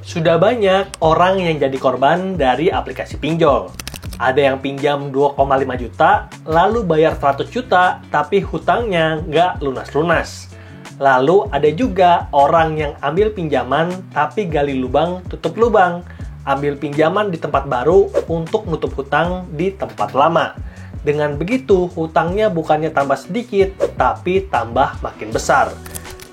Sudah banyak orang yang jadi korban dari aplikasi pinjol. Ada yang pinjam 2,5 juta, lalu bayar 100 juta, tapi hutangnya nggak lunas-lunas. Lalu ada juga orang yang ambil pinjaman, tapi gali lubang, tutup lubang. Ambil pinjaman di tempat baru untuk nutup hutang di tempat lama. Dengan begitu, hutangnya bukannya tambah sedikit, tapi tambah makin besar.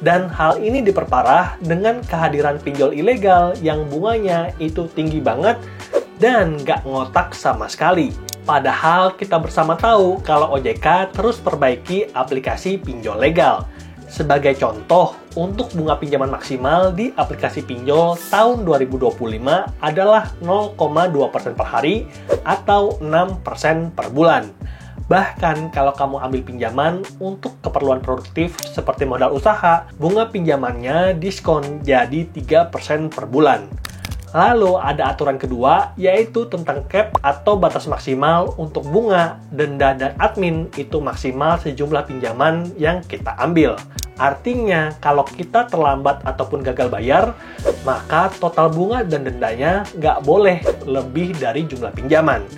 Dan hal ini diperparah dengan kehadiran pinjol ilegal yang bunganya itu tinggi banget dan nggak ngotak sama sekali. Padahal kita bersama tahu kalau OJK terus perbaiki aplikasi pinjol legal. Sebagai contoh, untuk bunga pinjaman maksimal di aplikasi pinjol tahun 2025 adalah 0,2% per hari atau 6% per bulan. Bahkan kalau kamu ambil pinjaman untuk keperluan produktif seperti modal usaha, bunga pinjamannya diskon jadi 3% per bulan. Lalu ada aturan kedua, yaitu tentang cap atau batas maksimal untuk bunga, denda, dan admin itu maksimal sejumlah pinjaman yang kita ambil. Artinya, kalau kita terlambat ataupun gagal bayar, maka total bunga dan dendanya nggak boleh lebih dari jumlah pinjaman.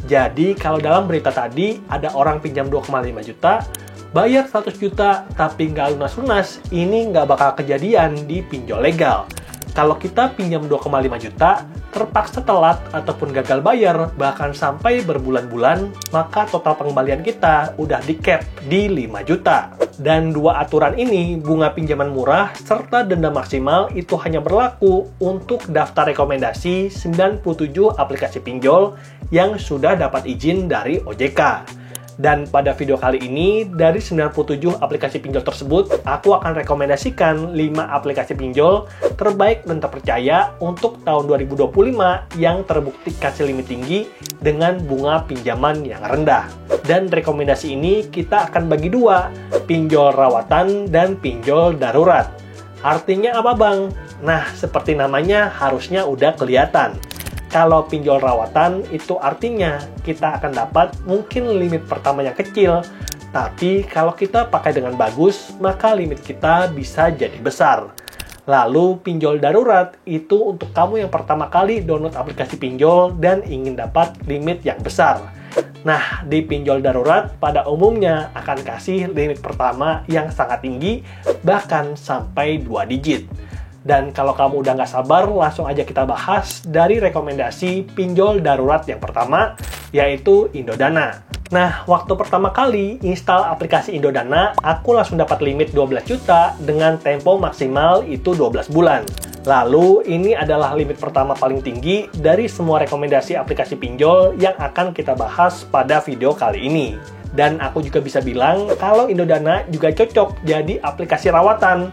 Jadi, kalau dalam berita tadi, ada orang pinjam 2,5 juta, bayar 100 juta, tapi nggak lunas-lunas, ini nggak bakal kejadian di pinjol legal. Kalau kita pinjam 2,5 juta, terpaksa telat ataupun gagal bayar, bahkan sampai berbulan-bulan, maka total pengembalian kita udah di-cap di 5 juta. Dan dua aturan ini, bunga pinjaman murah serta denda maksimal itu hanya berlaku untuk daftar rekomendasi 97 aplikasi pinjol yang sudah dapat izin dari OJK. Dan pada video kali ini, dari 97 aplikasi pinjol tersebut, aku akan rekomendasikan 5 aplikasi pinjol terbaik dan terpercaya untuk tahun 2025 yang terbukti kasih limit tinggi dengan bunga pinjaman yang rendah. Dan rekomendasi ini kita akan bagi dua, pinjol rawatan dan pinjol darurat. Artinya apa bang? Nah, seperti namanya harusnya udah kelihatan. Kalau pinjol rawatan itu artinya kita akan dapat mungkin limit pertamanya kecil, tapi kalau kita pakai dengan bagus, maka limit kita bisa jadi besar. Lalu pinjol darurat itu untuk kamu yang pertama kali download aplikasi pinjol dan ingin dapat limit yang besar. Nah, di pinjol darurat pada umumnya akan kasih limit pertama yang sangat tinggi, bahkan sampai 2 digit. Dan kalau kamu udah nggak sabar, langsung aja kita bahas dari rekomendasi pinjol darurat yang pertama, yaitu Indodana. Nah, waktu pertama kali install aplikasi Indodana, aku langsung dapat limit 12 juta dengan tempo maksimal itu 12 bulan. Lalu, ini adalah limit pertama paling tinggi dari semua rekomendasi aplikasi pinjol yang akan kita bahas pada video kali ini. Dan aku juga bisa bilang kalau Indodana juga cocok jadi aplikasi rawatan.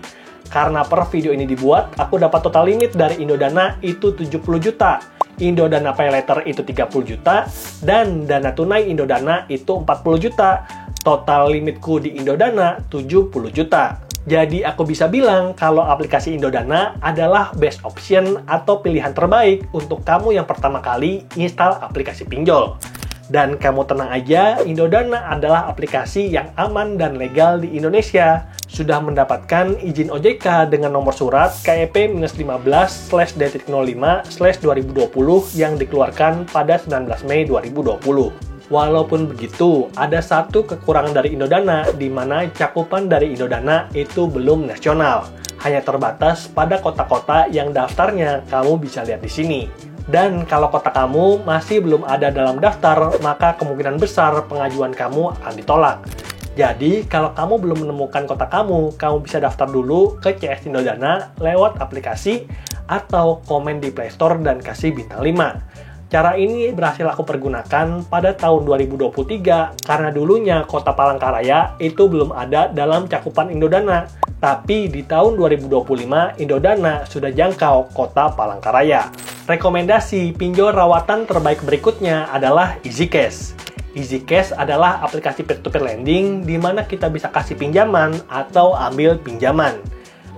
Karena per video ini dibuat, aku dapat total limit dari Indodana itu 70 juta. Indodana Pay Later itu 30 juta. Dan dana tunai Indodana itu 40 juta. Total limitku di Indodana 70 juta. Jadi aku bisa bilang kalau aplikasi Indodana adalah best option atau pilihan terbaik untuk kamu yang pertama kali install aplikasi pinjol. Dan kamu tenang aja, Indodana adalah aplikasi yang aman dan legal di Indonesia. Sudah mendapatkan izin OJK dengan nomor surat KEP-15/D05/2020 yang dikeluarkan pada 19 Mei 2020. Walaupun begitu, ada satu kekurangan dari Indodana, di mana cakupan dari Indodana itu belum nasional. Hanya terbatas pada kota-kota yang daftarnya kamu bisa lihat di sini. Dan kalau kota kamu masih belum ada dalam daftar, maka kemungkinan besar pengajuan kamu akan ditolak. Jadi, kalau kamu belum menemukan kota kamu bisa daftar dulu ke CS Indodana lewat aplikasi atau komen di Play Store dan kasih bintang 5. Cara ini berhasil aku pergunakan pada tahun 2023 karena dulunya kota Palangkaraya itu belum ada dalam cakupan Indodana. Tapi di tahun 2025, Indodana sudah jangkau kota Palangkaraya. Rekomendasi pinjol rawatan terbaik berikutnya adalah EasyCash. EasyCash adalah aplikasi peer-to-peer lending di mana kita bisa kasih pinjaman atau ambil pinjaman.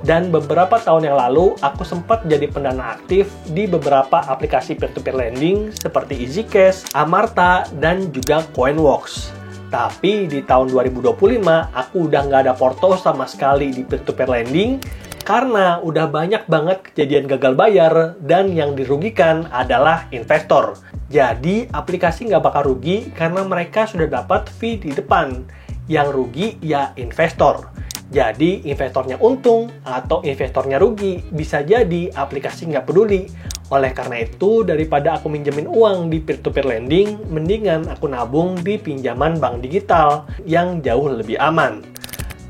Dan beberapa tahun yang lalu, aku sempat jadi pendana aktif di beberapa aplikasi peer-to-peer lending seperti EasyCash, Amarta, dan juga Coinworks. Tapi di tahun 2025, aku udah nggak ada porto sama sekali di peer-to-peer lending. Karena udah banyak banget kejadian gagal bayar dan yang dirugikan adalah investor. Jadi aplikasi nggak bakal rugi karena mereka sudah dapat fee di depan. Yang rugi ya investor. Jadi investornya untung atau investornya rugi, bisa jadi aplikasi nggak peduli. Oleh karena itu, daripada aku minjemin uang di peer-to-peer lending, mendingan aku nabung di pinjaman bank digital yang jauh lebih aman.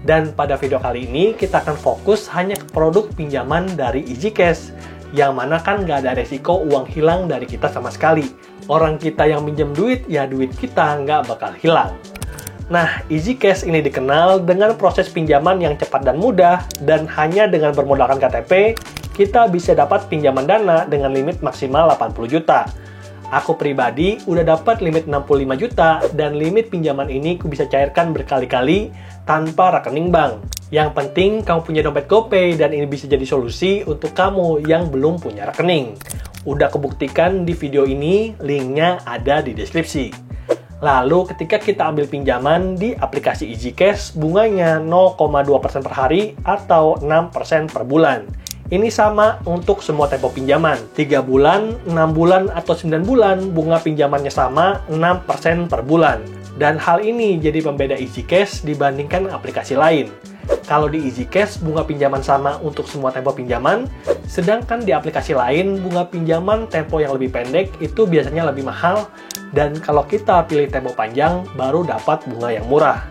Dan pada video kali ini, kita akan fokus hanya ke produk pinjaman dari EasyCash, yang mana kan nggak ada resiko uang hilang dari kita sama sekali. Orang kita yang minjem duit, ya duit kita nggak bakal hilang. Nah, EasyCash ini dikenal dengan proses pinjaman yang cepat dan mudah, dan hanya dengan bermodalkan KTP, kita bisa dapat pinjaman dana dengan limit maksimal 80 juta. Aku pribadi udah dapat limit 65 juta, dan limit pinjaman ini aku bisa cairkan berkali-kali tanpa rekening bank. Yang penting kamu punya dompet GoPay, dan ini bisa jadi solusi untuk kamu yang belum punya rekening. Udah kebuktikan di video ini, linknya ada di deskripsi. Lalu ketika kita ambil pinjaman di aplikasi EasyCash, bunganya 0,2% per hari atau 6% per bulan. Ini sama untuk semua tempo pinjaman. 3 bulan, 6 bulan, atau 9 bulan, bunga pinjamannya sama 6% per bulan. Dan hal ini jadi pembeda EasyCash dibandingkan aplikasi lain. Kalau di EasyCash, bunga pinjaman sama untuk semua tempo pinjaman, sedangkan di aplikasi lain, bunga pinjaman tempo yang lebih pendek itu biasanya lebih mahal, dan kalau kita pilih tempo panjang, baru dapat bunga yang murah.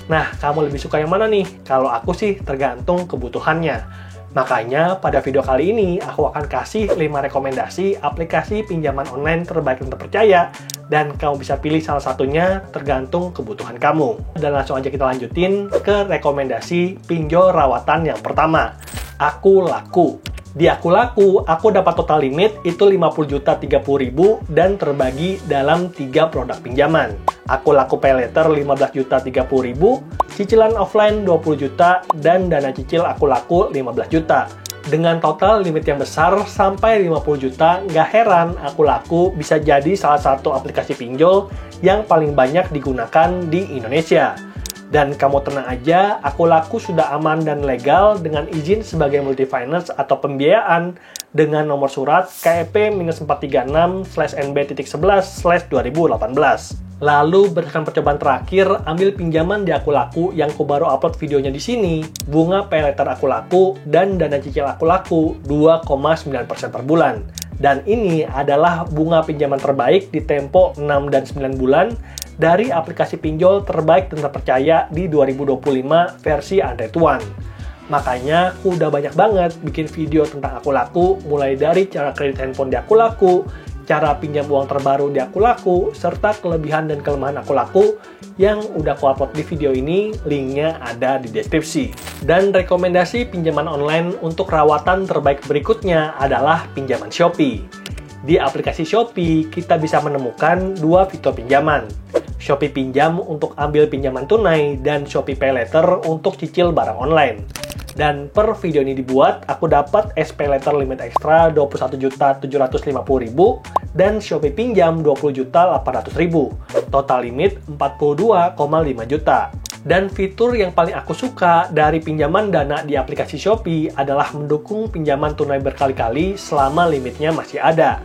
Nah, kamu lebih suka yang mana nih? Kalau aku sih tergantung kebutuhannya. Makanya pada video kali ini aku akan kasih 5 rekomendasi aplikasi pinjaman online terbaik dan terpercaya, dan kamu bisa pilih salah satunya tergantung kebutuhan kamu. Dan langsung aja kita lanjutin ke rekomendasi pinjol rawatan yang pertama, Akulaku. Di Akulaku, aku dapat total limit itu 50 juta 30 ribu dan terbagi dalam 3 produk pinjaman. Akulaku Pay Later 15 juta 30 ribu, cicilan offline 20 juta, dan dana cicil Akulaku 15 juta. Dengan total limit yang besar sampai 50 juta, nggak heran Akulaku bisa jadi salah satu aplikasi pinjol yang paling banyak digunakan di Indonesia. Dan kamu tenang aja, Akulaku sudah aman dan legal dengan izin sebagai multi-finance atau pembiayaan dengan nomor surat KEP-436/NB.11/2018. Lalu berdasarkan percobaan terakhir, ambil pinjaman di Akulaku yang aku baru upload videonya di sini, bunga pay later Akulaku dan dana cicil Akulaku 2,9% per bulan. Dan ini adalah bunga pinjaman terbaik di tempo 6 dan 9 bulan dari aplikasi pinjol terbaik dan terpercaya di 2025 versi Android One. Makanya aku udah banyak banget bikin video tentang Akulaku, mulai dari cara kredit handphone di Akulaku, cara pinjam uang terbaru di Akulaku, serta kelebihan dan kelemahan Akulaku yang udah aku upload di video ini, linknya ada di deskripsi. Dan rekomendasi pinjaman online untuk rawatan terbaik berikutnya adalah pinjaman Shopee. Di aplikasi Shopee, kita bisa menemukan 2 fitur pinjaman. Shopee Pinjam untuk ambil pinjaman tunai, dan Shopee Pay Later untuk cicil barang online. Dan per video ini dibuat, aku dapat SPay Later limit ekstra 21.750.000 dan Shopee Pinjam 20.800.000. Total limit 42,5 juta. Dan fitur yang paling aku suka dari pinjaman dana di aplikasi Shopee adalah mendukung pinjaman tunai berkali-kali selama limitnya masih ada.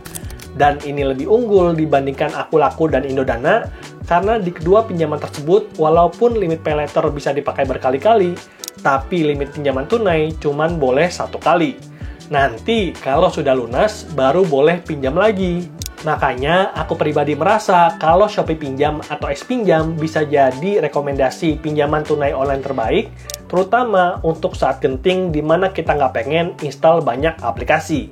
Dan ini lebih unggul dibandingkan Akulaku dan Indodana, karena di kedua pinjaman tersebut, walaupun limit pay later bisa dipakai berkali-kali, tapi limit pinjaman tunai cuman boleh 1 kali. Nanti kalau sudah lunas, baru boleh pinjam lagi. Makanya aku pribadi merasa kalau Shopee Pinjam atau S-Pinjam bisa jadi rekomendasi pinjaman tunai online terbaik, terutama untuk saat genting di mana kita nggak pengen install banyak aplikasi.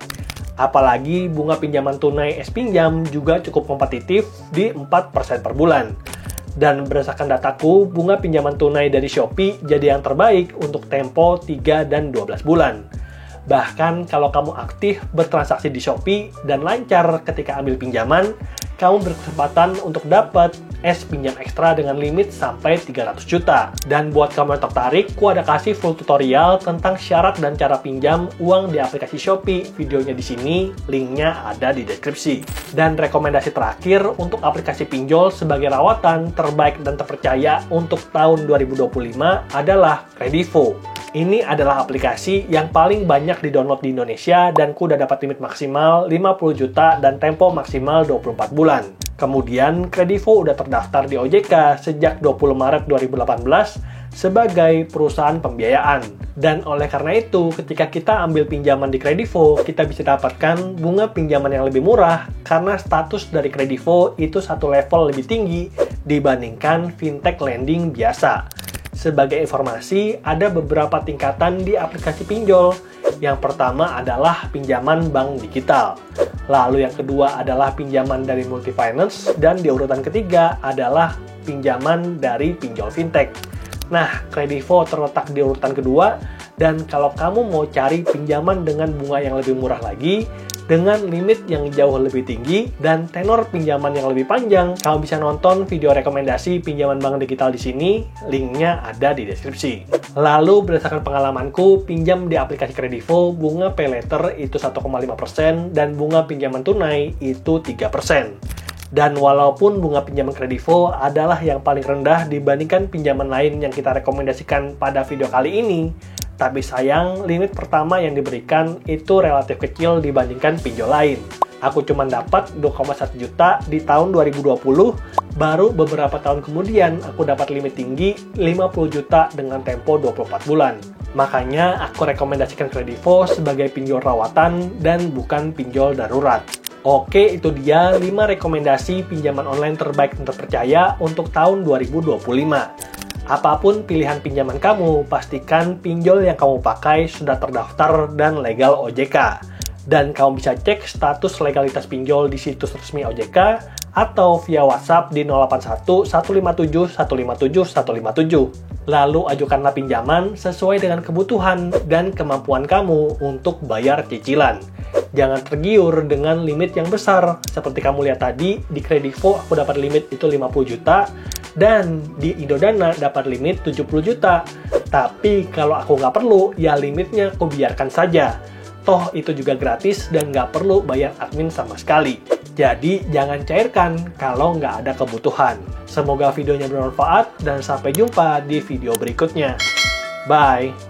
Apalagi bunga pinjaman tunai S-Pinjam juga cukup kompetitif di 4% per bulan. Dan berdasarkan dataku, bunga pinjaman tunai dari Shopee jadi yang terbaik untuk tempo 3 dan 12 bulan. Bahkan kalau kamu aktif bertransaksi di Shopee dan lancar ketika ambil pinjaman, kamu berkesempatan untuk dapat pinjam ekstra dengan limit sampai 300 juta. Dan buat kamu yang tertarik, aku ada kasih full tutorial tentang syarat dan cara pinjam uang di aplikasi Shopee. Videonya di sini, linknya ada di deskripsi. Dan rekomendasi terakhir untuk aplikasi pinjol sebagai rawatan terbaik dan terpercaya untuk tahun 2025 adalah Kredivo. Ini adalah aplikasi yang paling banyak di-download di Indonesia dan ku udah dapat limit maksimal 50 juta dan tempo maksimal 24 bulan. Kemudian, Kredivo udah terdaftar di OJK sejak 20 Maret 2018 sebagai perusahaan pembiayaan. Dan oleh karena itu, ketika kita ambil pinjaman di Kredivo, kita bisa dapatkan bunga pinjaman yang lebih murah karena status dari Kredivo itu satu level lebih tinggi dibandingkan fintech lending biasa. Sebagai informasi, ada beberapa tingkatan di aplikasi pinjol. Yang pertama adalah pinjaman bank digital. Lalu yang kedua adalah pinjaman dari multi-finance. Dan di urutan ketiga adalah pinjaman dari pinjol fintech. Nah, Kredivo terletak di urutan kedua. Dan kalau kamu mau cari pinjaman dengan bunga yang lebih murah lagi, dengan limit yang jauh lebih tinggi dan tenor pinjaman yang lebih panjang, kamu bisa nonton video rekomendasi pinjaman bank digital di sini, linknya ada di deskripsi. Lalu berdasarkan pengalamanku, pinjam di aplikasi Kredivo, bunga pay later itu 1,5% dan bunga pinjaman tunai itu 3%. Dan walaupun bunga pinjaman Kredivo adalah yang paling rendah dibandingkan pinjaman lain yang kita rekomendasikan pada video kali ini, tapi sayang, limit pertama yang diberikan itu relatif kecil dibandingkan pinjol lain. Aku cuma dapat 2,1 juta di tahun 2020, baru beberapa tahun kemudian aku dapat limit tinggi 50 juta dengan tempo 24 bulan. Makanya aku rekomendasikan Kredivo sebagai pinjol rawatan dan bukan pinjol darurat. Oke, itu dia 5 rekomendasi pinjaman online terbaik dan terpercaya untuk tahun 2025. Apapun pilihan pinjaman kamu, pastikan pinjol yang kamu pakai sudah terdaftar dan legal OJK. Dan kamu bisa cek status legalitas pinjol di situs resmi OJK atau via WhatsApp di 081 157 157 157. Lalu ajukanlah pinjaman sesuai dengan kebutuhan dan kemampuan kamu untuk bayar cicilan. Jangan tergiur dengan limit yang besar. Seperti kamu lihat tadi, di Kredivo aku dapat limit itu 50 juta, dan di Indodana dapat limit 70 juta. Tapi kalau aku nggak perlu, ya limitnya aku biarkan saja. Toh itu juga gratis dan nggak perlu bayar admin sama sekali. Jadi jangan cairkan kalau nggak ada kebutuhan. Semoga videonya bermanfaat dan sampai jumpa di video berikutnya. Bye!